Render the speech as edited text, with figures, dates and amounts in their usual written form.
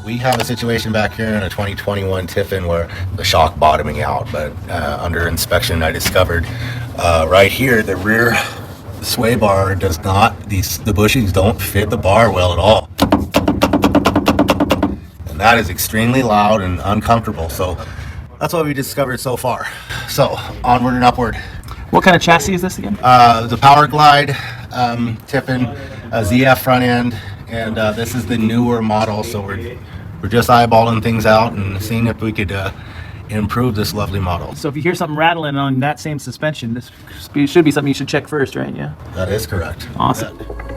We have a situation back here in a 2021 Tiffin where the shock bottoming out, but under inspection I discovered right here the rear sway bar does not, the bushings don't fit the bar well at all. And that is extremely loud and uncomfortable. So that's what we discovered so far. So onward and upward. What kind of chassis is this again? The Power Glide Tiffin ZF front end, and this is the newer model. So we're just eyeballing things out and seeing if we could improve this lovely model. So if you hear something rattling on that same suspension, this should be something you should check first, right? Yeah. That is correct. Awesome. Yeah.